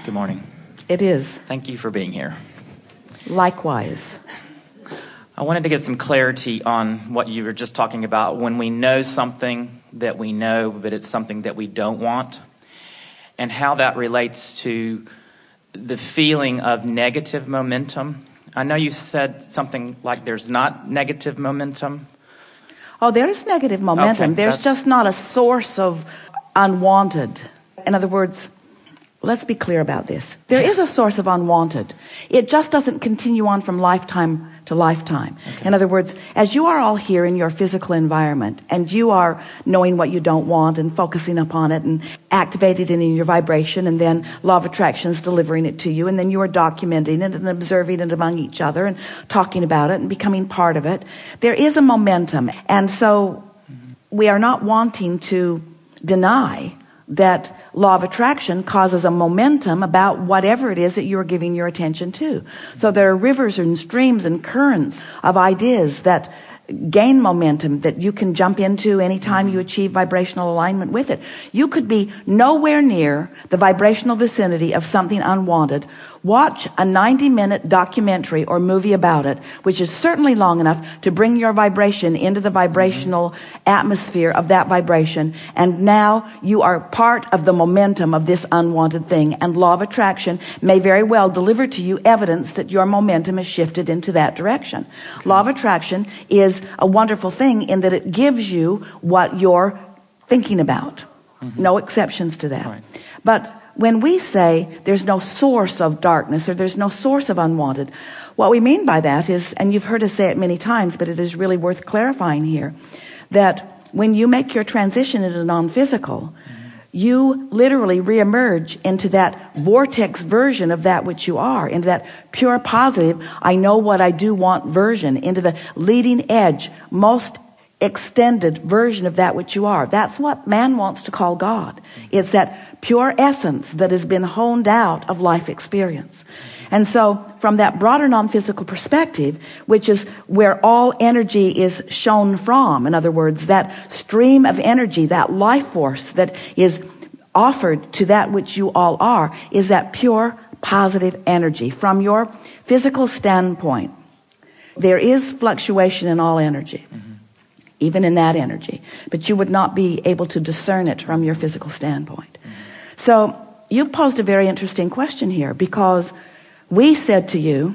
Good morning. It is. Thank you for being here. Likewise. I wanted to get some clarity on what you were just talking about. When we know something that we know, but it's something that we don't want, and how that relates to the feeling of negative momentum. I know you said something like there's not negative momentum. Oh, there is negative momentum. Okay, there's just not a source of unwanted. In other words, let's be clear about this. There is a source of unwanted. It just doesn't continue on from lifetime to lifetime. Okay. In other words, as you are all here in your physical environment and you are knowing what you don't want and focusing upon it and activating it in your vibration, and then law of attraction is delivering it to you, and then you are documenting it and observing it among each other and talking about it and becoming part of it, there is a momentum. And so we are not wanting to deny that law of attraction causes a momentum about whatever it is that you're giving your attention to. So there are rivers and streams and currents of ideas that gain momentum that you can jump into anytime you achieve vibrational alignment with it. You could be nowhere near the vibrational vicinity of something unwanted. Watch a 90-minute documentary or movie about it, which is certainly long enough to bring your vibration into the vibrational atmosphere of that vibration. And now you are part of the momentum of this unwanted thing. And law of attraction may very well deliver to you evidence that your momentum has shifted into that direction. Okay. Law of attraction is a wonderful thing in that it gives you what you're thinking about. No exceptions to that. Right. But when we say there's no source of darkness or there's no source of unwanted, what we mean by that is, and you've heard us say it many times, but it is really worth clarifying here, that when you make your transition into non-physical, you literally reemerge into that vortex version of that which you are, into that pure positive, I know what I do want version, into the leading edge, most extended version of that which you are. That's what man wants to call God. It's that pure essence that has been honed out of life experience. And so from that broader non-physical perspective, which is where all energy is shown from, in other words, that stream of energy, that life force that is offered to that which you all are, is that pure positive energy. From your physical standpoint, there is fluctuation in all energy. Even in that energy, but you would not be able to discern it from your physical standpoint. So you've posed a very interesting question here, because we said to you,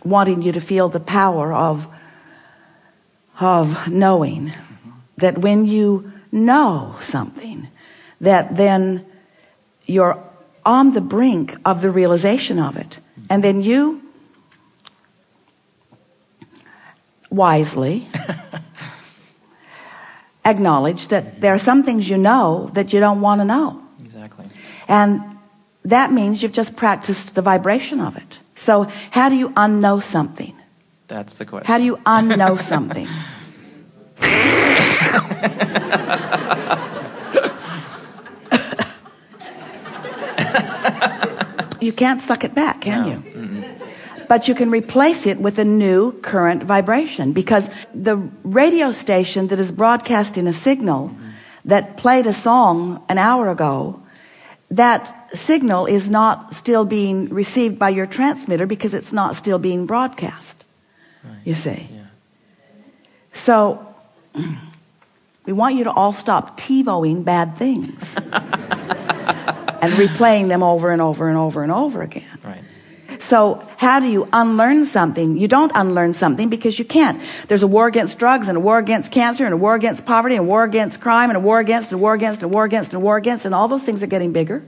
wanting you to feel the power of knowing that when you know something, that then you're on the brink of the realization of it, and then you wisely acknowledge that there are some things you know that you don't want to know. Exactly. And that means you've just practiced the vibration of it. So how do you unknow something? That's the question. How do you unknow something? You can't suck it back, can you? But you can replace it with a new current vibration, because the radio station that is broadcasting a signal that played a song an hour ago, that signal is not still being received by your transmitter because it's not still being broadcast. Right. You see? Yeah. So we want you to all stop TiVoing bad things and replaying them over and over and over and over again. Right. So how do you unlearn something? You don't unlearn something because you can't. There's a war against drugs and a war against cancer and a war against poverty and a war against crime and a war against and a war against and a war against and a war against, and all those things are getting bigger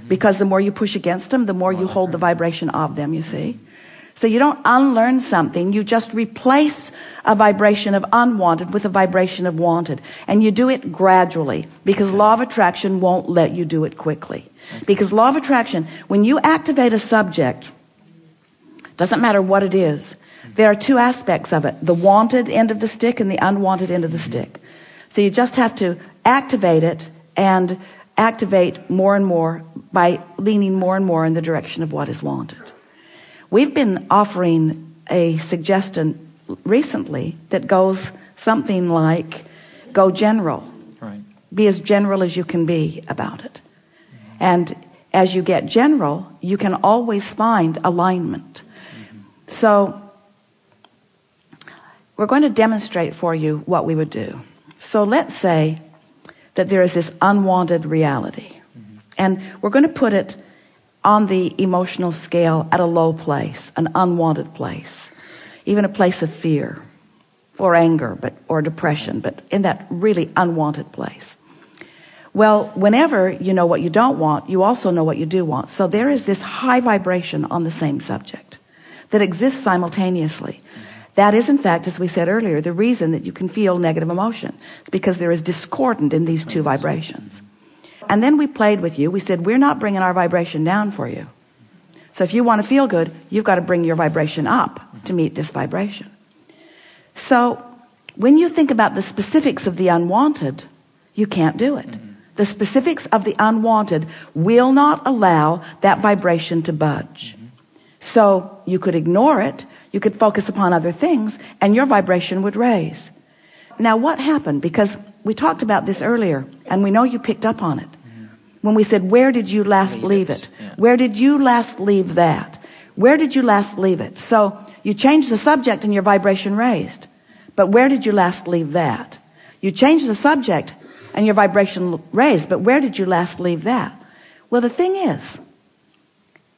because the more you push against them, the more you hold the vibration of them, you see. So you don't unlearn something, you just replace a vibration of unwanted with a vibration of wanted. And you do it gradually, because law of attraction won't let you do it quickly. Because law of attraction, when you activate a subject, doesn't matter what it is, there are two aspects of it: the wanted end of the stick and the unwanted end of the stick. So you just have to activate it, and activate more and more by leaning more and more in the direction of what is wanted. We've been offering a suggestion recently that goes something like, go general. Right. Be as general as you can be about it. And as you get general, you can always find alignment. So we're going to demonstrate for you what we would do. So let's say that there is this unwanted reality, and we're going to put it on the emotional scale at a low place, an unwanted place, even a place of fear or anger, or depression, but in that really unwanted place. Well, whenever you know what you don't want, you also know what you do want. So there is this high vibration on the same subject that exists simultaneously. That is, in fact, as we said earlier, the reason that you can feel negative emotion. It's because there is discordant in these two vibrations. And then we played with you. We said, we're not bringing our vibration down for you. So if you want to feel good, you've got to bring your vibration up to meet this vibration. So when you think about the specifics of the unwanted, you can't do it. The specifics of the unwanted will not allow that vibration to budge. So you could ignore it, you could focus upon other things, and your vibration would raise. Now what happened? Because we talked about this earlier, and we know you picked up on it. When we said, where did you last leave it? Yeah. Where did you last leave that? Where did you last leave it? So you changed the subject and your vibration raised. But where did you last leave that? You changed the subject and your vibration raised, but where did you last leave that? Well, the thing is,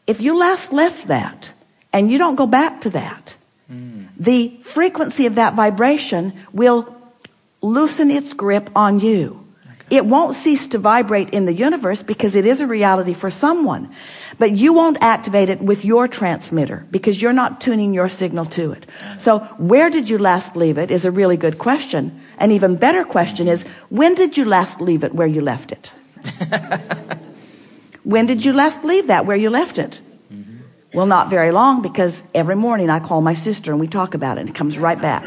if you last left that and you don't go back to that, the frequency of that vibration will loosen its grip on you. It won't cease to vibrate in the universe because it is a reality for someone, but you won't activate it with your transmitter because you're not tuning your signal to it. So where did you last leave it is a really good question. An even better question is, when did you last leave it where you left it? When did you last leave that where you left it? Well, not very long, because every morning I call my sister and we talk about it and it comes right back.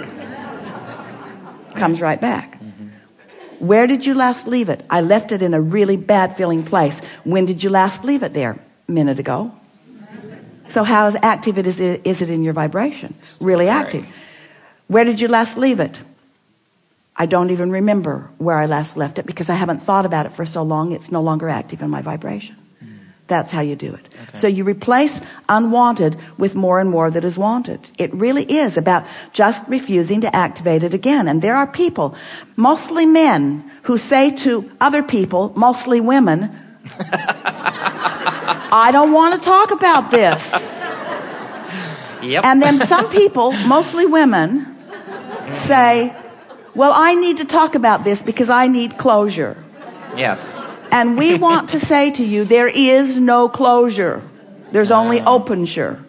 Comes right back. Where did you last leave it? I left it in a really bad feeling place. When did you last leave it there? A minute ago. So how active is it in your vibration? Really active. Where did you last leave it? I don't even remember where I last left it because I haven't thought about it for so long. It's no longer active in my vibration. That's how you do it. Okay. So you replace unwanted with more and more that is wanted. It really is about just refusing to activate it again. And there are people, mostly men, who say to other people, mostly women, I don't want to talk about this. Yep. And then some people, mostly women, say, well, I need to talk about this because I need closure. Yes. And we want to say to you, there is no closure. There's only openture.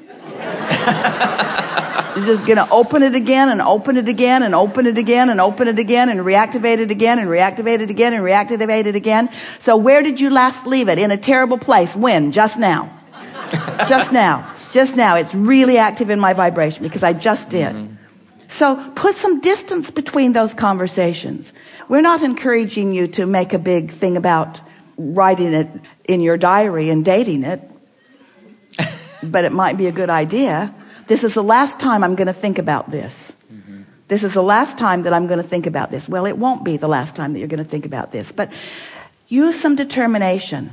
You're just going to open it again and open it again and open it again and open it again and reactivate it again and reactivate it again and reactivate it again. So where did you last leave it? In a terrible place. When? Just now. Just now. Just now. It's really active in my vibration because I just did. So put some distance between those conversations. We're not encouraging you to make a big thing about writing it in your diary and dating it, but it might be a good idea. This is the last time I'm going to think about this. This is the last time that I'm going to think about this. Well, it won't be the last time that you're going to think about this, but use some determination.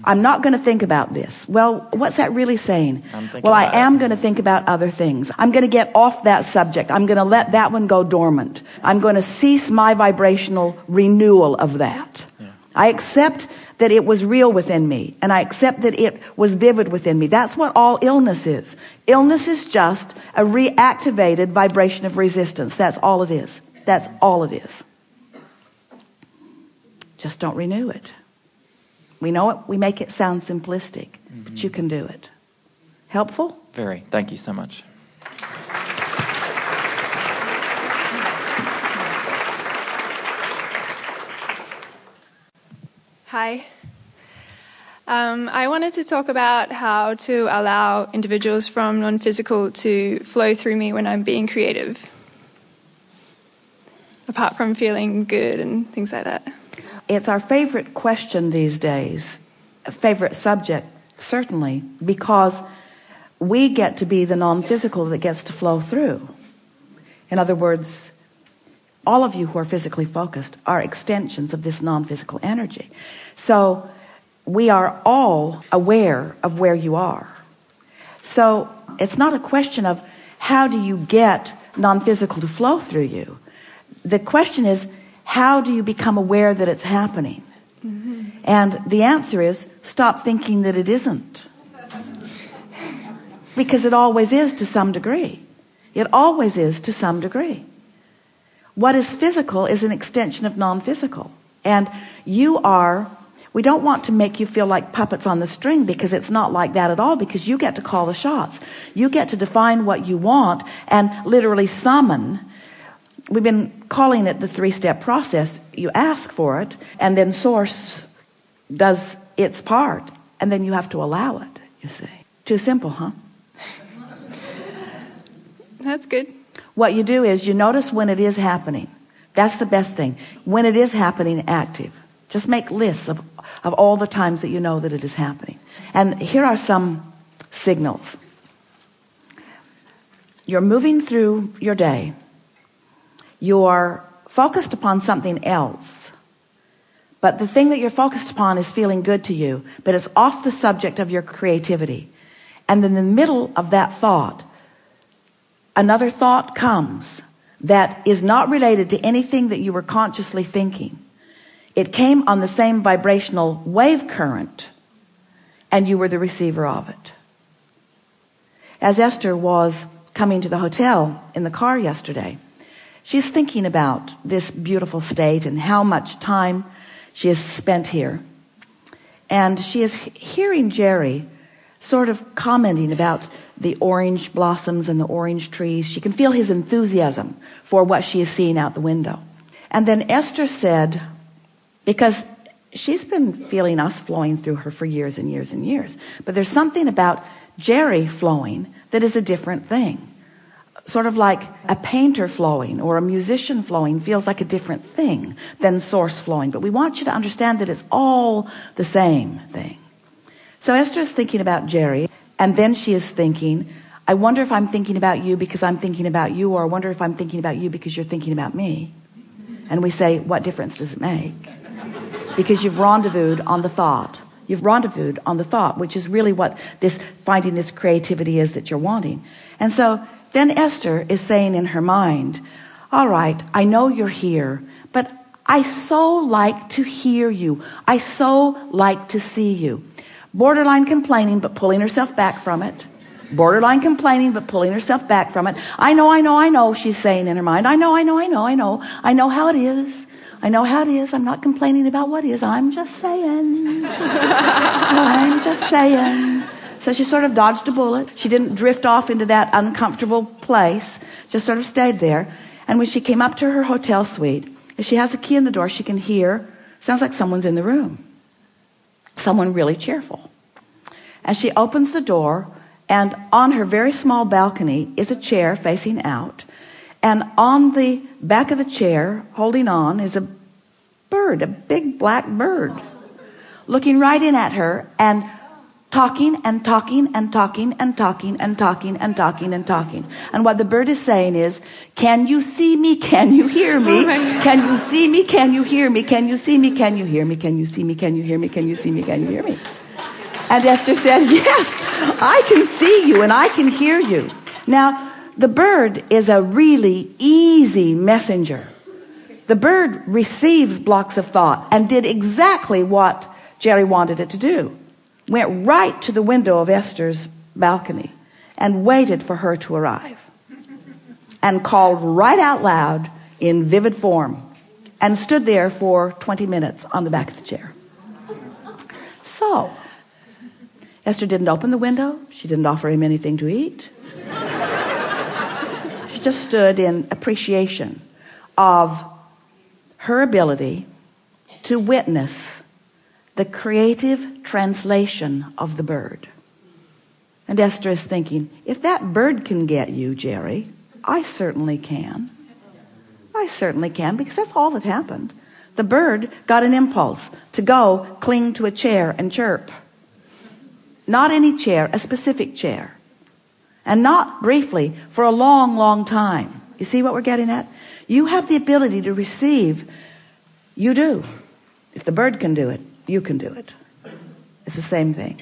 I'm not going to think about this. Well, what's that really saying? Well, I am going to think about other things. I'm going to get off that subject. I'm going to let that one go dormant. I'm going to cease my vibrational renewal of that. Yeah. I accept that it was real within me, and I accept that it was vivid within me. That's what all illness is. Illness is just a reactivated vibration of resistance. That's all it is. That's all it is. Just don't renew it. We know it. We make it sound simplistic, but you can do it. Helpful? Very. Thank you so much. Hi. I wanted to talk about how to allow individuals from non-physical to flow through me when I'm being creative, apart from feeling good and things like that. It's our favorite question these days, a favorite subject, certainly, because we get to be the non-physical that gets to flow through. In other words, all of you who are physically focused are extensions of this non-physical energy. So we are all aware of where you are. So it's not a question of how do you get non-physical to flow through you. The question is, how do you become aware that it's happening? And the answer is, stop thinking that it isn't. Because it always is to some degree. It always is to some degree. What is physical is an extension of non-physical. And we don't want to make you feel like puppets on the string, because it's not like that at all, because you get to call the shots. You get to define what you want and literally summon. We've been calling it the 3-step process. You ask for it, and then Source does its part, and then you have to allow it, you see. Too simple, huh? That's good. What you do is you notice when it is happening. That's the best thing. When it is happening, active. Just make lists of all the times that you know that it is happening. And here are some signals. You're moving through your day. You're focused upon something else. But the thing that you're focused upon is feeling good to you, but it's off the subject of your creativity. And in the middle of that thought, another thought comes that is not related to anything that you were consciously thinking. It came on the same vibrational wave current, and you were the receiver of it. As Esther was coming to the hotel in the car yesterday, she's thinking about this beautiful state and how much time she has spent here. And she is hearing Jerry sort of commenting about the orange blossoms and the orange trees. She can feel his enthusiasm for what she is seeing out the window. And then Esther said, because she's been feeling us flowing through her for years and years and years, but there's something about Jerry flowing that is a different thing. Sort of like a painter flowing or a musician flowing feels like a different thing than Source flowing. But we want you to understand that it's all the same thing. So Esther is thinking about Jerry, and then she is thinking, I wonder if I'm thinking about you because I'm thinking about you, or I wonder if I'm thinking about you because you're thinking about me. And we say, what difference does it make? Because you've rendezvoused on the thought. You've rendezvoused on the thought, which is really what this finding this creativity is that you're wanting. And so then Esther is saying in her mind, all right, I know you're here, but I so like to hear you. I so like to see you. Borderline complaining, but pulling herself back from it. Borderline complaining, but pulling herself back from it. I know, she's saying in her mind. I know how it is. I know how it is. I'm not complaining about what is. I'm just saying. I'm just saying. So she sort of dodged a bullet. She didn't drift off into that uncomfortable place. Just sort of stayed there. And when she came up to her hotel suite, if she has a key in the door, she can hear, sounds like someone's in the room. Someone really cheerful. And she opens the door, and on her very small balcony is a chair facing out. And on the back of the chair, holding on, is a bird, a big black bird, looking right in at her and talking and talking and talking and talking and talking and talking and talking. And what the bird is saying is, can you see me? Can you hear me? Can you see me? Can you hear me? Can you see me? Can you hear me? Can you see me? Can you hear me? Can you see me? Can you hear me? And Esther said, yes, I can see you and I can hear you. Now, the bird is a really easy messenger. The bird receives blocks of thought and did exactly what Jerry wanted it to do. Went right to the window of Esther's balcony and waited for her to arrive. And called right out loud in vivid form and stood there for 20 minutes on the back of the chair. So, Esther didn't open the window. She didn't offer him anything to eat. She just stood in appreciation of her ability to witness the creative translation of the bird. And Esther is thinking, if that bird can get you, Jerry, I certainly can. I certainly can, because that's all that happened. The bird got an impulse to go cling to a chair and chirp. Not any chair, a specific chair. And not briefly, for a long, long time. You see what we're getting at? You have the ability to receive. You do. If the bird can do it, you can do it. It's the same thing.